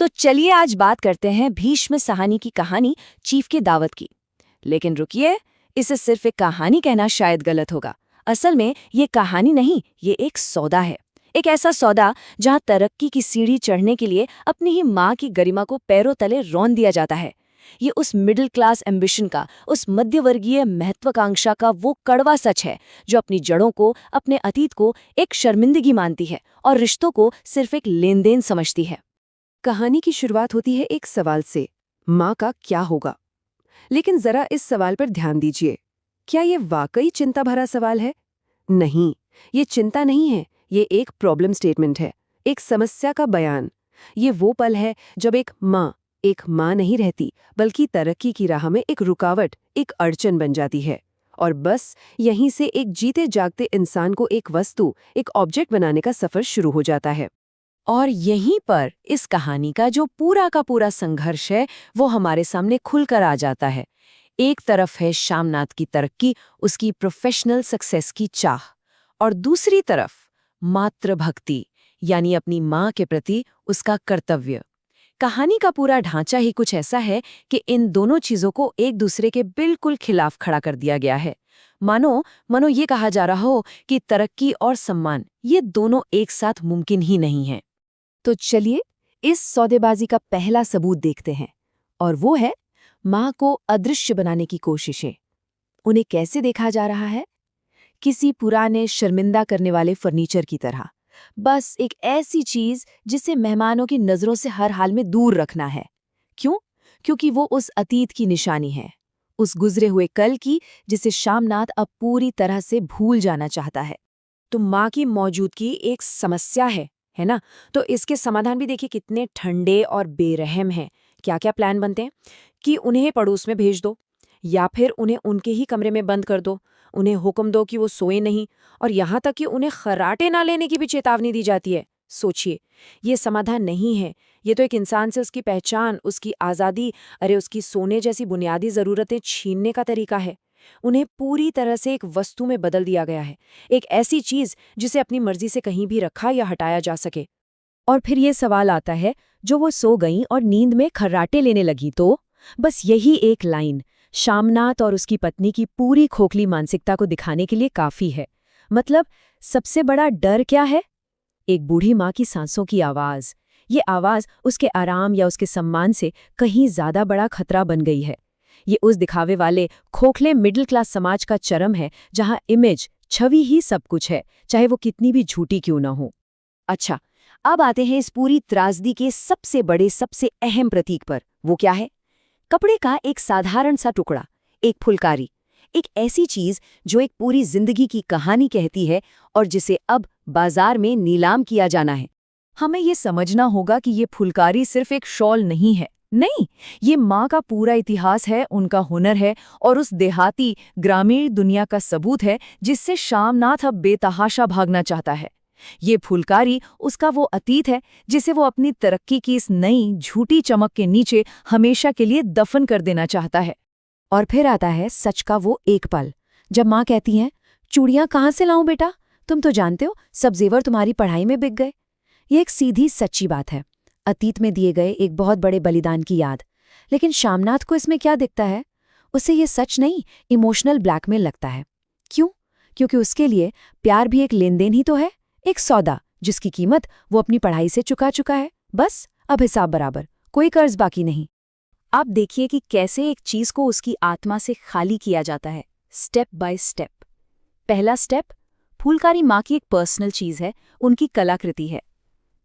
तो चलिए आज बात करते हैं भीष्म साहनी की कहानी चीफ की दावत की। लेकिन रुकिए, इसे सिर्फ एक कहानी कहना शायद गलत होगा। असल में ये कहानी नहीं, ये एक सौदा है। एक ऐसा सौदा जहां तरक्की की सीढ़ी चढ़ने के लिए अपनी ही माँ की गरिमा को पैरों तले रौंद दिया जाता है। ये उस मिडिल क्लास एम्बिशन का, उस मध्यवर्गीय महत्वाकांक्षा का वो कड़वा सच है जो अपनी जड़ों को, अपने अतीत को एक शर्मिंदगी मानती है और रिश्तों को सिर्फ एक लेन देन समझती है। कहानी की शुरुआत होती है एक सवाल से, माँ का क्या होगा। लेकिन जरा इस सवाल पर ध्यान दीजिए। क्या ये वाकई चिंता भरा सवाल है? नहीं, ये चिंता नहीं है, ये एक प्रॉब्लम स्टेटमेंट है, एक समस्या का बयान। ये वो पल है जब एक माँ नहीं रहती, बल्कि तरक्की की राह में एक रुकावट, एक अड़चन बन जाती है। और बस यहीं से एक जीते जागते इंसान को एक वस्तु, एक ऑब्जेक्ट बनाने का सफर शुरू हो जाता है। और यहीं पर इस कहानी का जो पूरा का पूरा संघर्ष है वो हमारे सामने खुलकर आ जाता है। एक तरफ है श्यामनाथ की तरक्की, उसकी प्रोफेशनल सक्सेस की चाह, और दूसरी तरफ मातृभक्ति, यानी अपनी माँ के प्रति उसका कर्तव्य। कहानी का पूरा ढांचा ही कुछ ऐसा है कि इन दोनों चीजों को एक दूसरे के बिल्कुल खिलाफ खड़ा कर दिया गया है। मानो मानो ये कहा जा रहा हो कि तरक्की और सम्मान, ये दोनों एक साथ मुमकिन ही नहीं है। तो चलिए इस सौदेबाजी का पहला सबूत देखते हैं, और वो है माँ को अदृश्य बनाने की कोशिशें। उन्हें कैसे देखा जा रहा है? किसी पुराने शर्मिंदा करने वाले फर्नीचर की तरह, बस एक ऐसी चीज जिसे मेहमानों की नजरों से हर हाल में दूर रखना है। क्यों? क्योंकि वो उस अतीत की निशानी है, उस गुजरे हुए कल की, जिसे श्यामनाथ अब पूरी तरह से भूल जाना चाहता है। तो माँ की मौजूदगी एक समस्या है ना? तो इसके समाधान भी देखिए कितने ठंडे और बेरहम हैं। क्या क्या प्लान बनते हैं कि उन्हें पड़ोस में भेज दो, या फिर उन्हें उनके ही कमरे में बंद कर दो, उन्हें हुक्म दो कि वो सोए नहीं, और यहाँ तक कि उन्हें खर्राटे ना लेने की भी चेतावनी दी जाती है। सोचिए, ये समाधान नहीं है, ये तो एक इंसान से उसकी पहचान, उसकी आज़ादी, अरे उसकी सोने जैसी बुनियादी ज़रूरतें छीनने का तरीका है। उन्हें पूरी तरह से एक वस्तु में बदल दिया गया है, एक ऐसी चीज जिसे अपनी मर्जी से कहीं भी रखा या हटाया जा सके। और फिर ये सवाल आता है, जो वो सो गईं और नींद में खर्राटे लेने लगी तो? बस यही एक लाइन श्यामनाथ और उसकी पत्नी की पूरी खोखली मानसिकता को दिखाने के लिए काफी है। मतलब सबसे बड़ा डर क्या है? एक बूढ़ी माँ की सांसों की आवाज। ये आवाज उसके आराम या उसके सम्मान से कहीं ज्यादा बड़ा खतरा बन गई है। ये उस दिखावे वाले खोखले मिडिल क्लास समाज का चरम है, जहां इमेज, छवि ही सब कुछ है, चाहे वो कितनी भी झूठी क्यों न हो। अच्छा, अब आते हैं इस पूरी त्रासदी के सबसे बड़े, सबसे अहम प्रतीक पर। वो क्या है? कपड़े का एक साधारण सा टुकड़ा, एक फुलकारी, एक ऐसी चीज जो एक पूरी जिंदगी की कहानी कहती है और जिसे अब बाजार में नीलाम किया जाना है। हमें ये समझना होगा कि ये फुलकारी सिर्फ एक शॉल नहीं है। नहीं, ये माँ का पूरा इतिहास है, उनका हुनर है, और उस देहाती ग्रामीण दुनिया का सबूत है जिससे श्यामनाथ अब बेतहाशा भागना चाहता है। ये फुलकारी उसका वो अतीत है जिसे वो अपनी तरक्की की इस नई झूठी चमक के नीचे हमेशा के लिए दफन कर देना चाहता है। और फिर आता है सच का वो एक पल, जब माँ कहती हैं, चूड़ियाँ कहाँ से लाऊं बेटा? तुम तो जानते हो सब जेवर तुम्हारी पढ़ाई में बिक गए। ये एक सीधी सच्ची बात है, अतीत में दिए गए एक बहुत बड़े बलिदान की याद। लेकिन श्यामनाथ को इसमें क्या दिखता है? उसे ये सच नहीं, इमोशनल ब्लैकमेल लगता है। क्यों? क्योंकि उसके लिए प्यार भी एक लेन देन ही तो है, एक सौदा जिसकी कीमत वो अपनी पढ़ाई से चुका है। बस अब हिसाब बराबर, कोई कर्ज बाकी नहीं। आप देखिए कि कैसे एक चीज को उसकी आत्मा से खाली किया जाता है, स्टेप बाय स्टेप। पहला स्टेप, फुलकारी माँ की एक पर्सनल चीज है, उनकी कलाकृति है।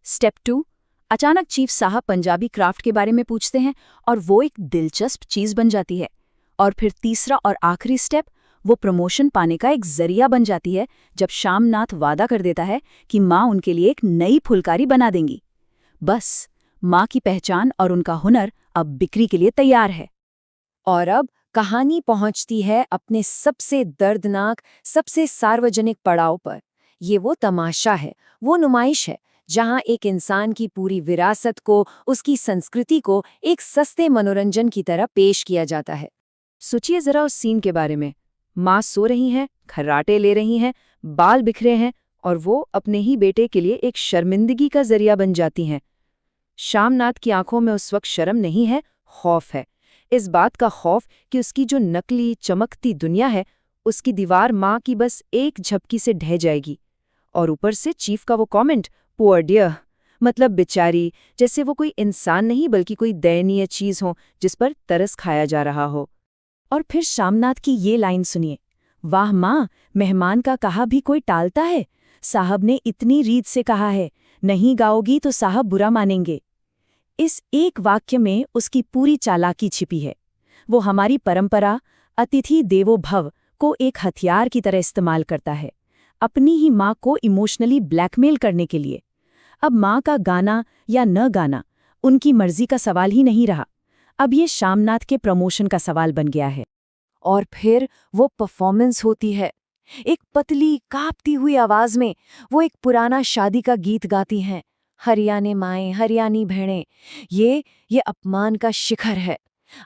स्टेप 2, अचानक चीफ साहब पंजाबी क्राफ्ट के बारे में पूछते हैं और वो एक दिलचस्प चीज बन जाती है। और फिर तीसरा और आखिरी स्टेप, वो प्रमोशन पाने का एक जरिया बन जाती है, जब श्यामनाथ वादा कर देता है कि माँ उनके लिए एक नई फुलकारी बना देंगी। बस माँ की पहचान और उनका हुनर अब बिक्री के लिए तैयार है। और अब कहानी पहुंचती है अपने सबसे दर्दनाक, सबसे सार्वजनिक पड़ाव पर। ये वो तमाशा है, वो नुमाइश है, जहां एक इंसान की पूरी विरासत को, उसकी संस्कृति को एक सस्ते मनोरंजन की तरह पेश किया जाता है। सोचिए जरा उस सीन के बारे में। माँ सो रही हैं, खर्राटे ले रही हैं, बाल बिखरे हैं, और वो अपने ही बेटे के लिए एक शर्मिंदगी का जरिया बन जाती हैं। शामनाथ की आंखों में उस वक्त शर्म नहीं है, खौफ है। इस बात का खौफ कि उसकी जो नकली चमकती दुनिया है, उसकी दीवार माँ की बस एक झपकी से ढह जाएगी। और ऊपर से चीफ का वो कमेंट, पुअर डियर, मतलब बेचारी, जैसे वो कोई इंसान नहीं बल्कि कोई दयनीय चीज हो जिस पर तरस खाया जा रहा हो। और फिर शामनाथ की ये लाइन सुनिए, वाह माँ, मेहमान का कहा भी कोई टालता है। साहब ने इतनी रीत से कहा है, नहीं गाओगी तो साहब बुरा मानेंगे। इस एक वाक्य में उसकी पूरी चालाकी छिपी है। वो हमारी परंपरा अतिथि देवो भव को एक हथियार की तरह इस्तेमाल करता है, अपनी ही माँ को इमोशनली ब्लैकमेल करने के लिए। अब माँ का गाना या न गाना उनकी मर्जी का सवाल ही नहीं रहा, अब ये शामनाथ के प्रमोशन का सवाल बन गया है। और फिर वो परफॉर्मेंस होती है। एक पतली कांपती हुई आवाज में वो एक पुराना शादी का गीत गाती हैं, हरियाणे माएं हरियाणी भेड़ें। ये अपमान का शिखर है।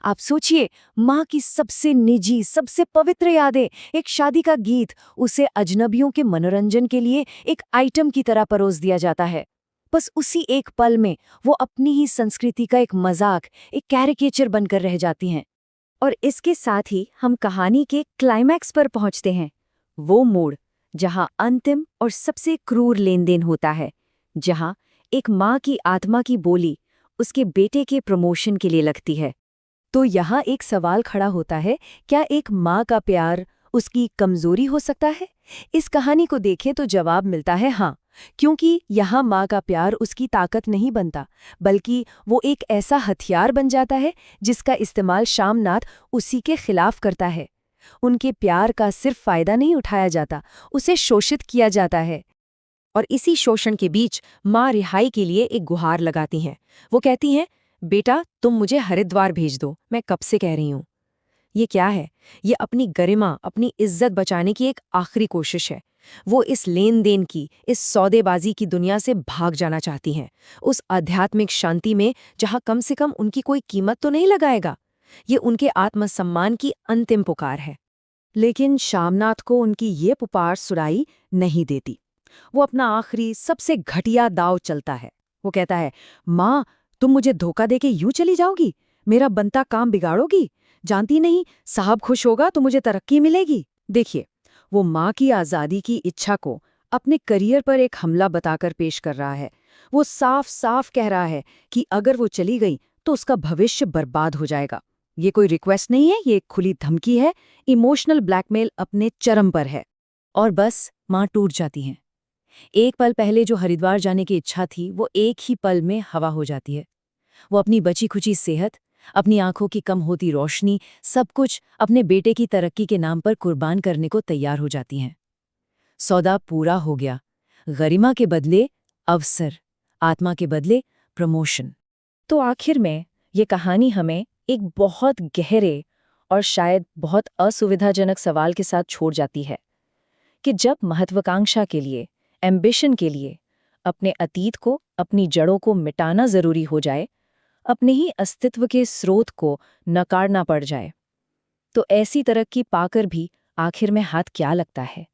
आप सोचिए, माँ की सबसे निजी, सबसे पवित्र यादें, एक शादी का गीत, उसे अजनबियों के मनोरंजन के लिए एक आइटम की तरह परोस दिया जाता है। बस उसी एक पल में वो अपनी ही संस्कृति का एक मजाक, एक कैरिकेचर बनकर रह जाती हैं। और इसके साथ ही हम कहानी के क्लाइमैक्स पर पहुंचते हैं, वो मोड़ जहां अंतिम और सबसे क्रूर लेनदेन होता है, जहां एक माँ की आत्मा की बोली उसके बेटे के प्रमोशन के लिए लगती है। तो यहाँ एक सवाल खड़ा होता है, क्या एक माँ का प्यार उसकी कमजोरी हो सकता है? इस कहानी को देखें तो जवाब मिलता है हाँ, क्योंकि यहाँ माँ का प्यार उसकी ताकत नहीं बनता, बल्कि वो एक ऐसा हथियार बन जाता है जिसका इस्तेमाल शामनाथ उसी के खिलाफ करता है। उनके प्यार का सिर्फ फायदा नहीं उठाया जाता, उसे शोषित किया जाता है। और इसी शोषण के बीच माँ रिहाई के लिए एक गुहार लगाती हैं। वो कहती हैं, बेटा तुम मुझे हरिद्वार भेज दो, मैं कब से कह रही हूँ। ये क्या है? ये अपनी गरिमा, अपनी इज्जत बचाने की एक आखिरी कोशिश है। वो इस लेन देन की, इस सौदेबाजी की दुनिया से भाग जाना चाहती हैं, उस आध्यात्मिक शांति में जहाँ कम से कम उनकी कोई कीमत तो नहीं लगाएगा। ये उनके आत्मसम्मान की अंतिम पुकार है। लेकिन शामनाथ को उनकी ये पुकार सुराई नहीं देती। वो अपना आखिरी सबसे घटिया दाव चलता है। वो कहता है, माँ तुम मुझे धोखा देके यूं चली जाओगी, मेरा बनता काम बिगाड़ोगी, जानती नहीं साहब खुश होगा तो मुझे तरक्की मिलेगी। देखिए, वो माँ की आज़ादी की इच्छा को अपने करियर पर एक हमला बताकर पेश कर रहा है। वो साफ साफ कह रहा है कि अगर वो चली गई तो उसका भविष्य बर्बाद हो जाएगा। ये कोई रिक्वेस्ट नहीं है, ये एक खुली धमकी है, इमोशनल ब्लैकमेल अपने चरम पर है। और बस माँ टूट जाती हैं। एक पल पहले जो हरिद्वार जाने की इच्छा थी, वो एक ही पल में हवा हो जाती है। वो अपनी बची खुची सेहत, अपनी आंखों की कम होती रोशनी, सब कुछ अपने बेटे की तरक्की के नाम पर कुर्बान करने को तैयार हो जाती हैं। सौदा पूरा हो गया, गरिमा के बदले अवसर, आत्मा के बदले प्रमोशन। तो आखिर में ये कहानी हमें एक बहुत गहरे और शायद बहुत असुविधाजनक सवाल के साथ छोड़ जाती है कि जब महत्वाकांक्षा के लिए, एम्बिशन के लिए अपने अतीत को, अपनी जड़ों को मिटाना जरूरी हो जाए, अपने ही अस्तित्व के स्रोत को नकारना पड़ जाए, तो ऐसी तरक्की पाकर भी आखिर में हाथ क्या लगता है?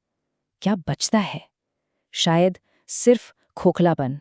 क्या बचता है? शायद सिर्फ खोखलापन।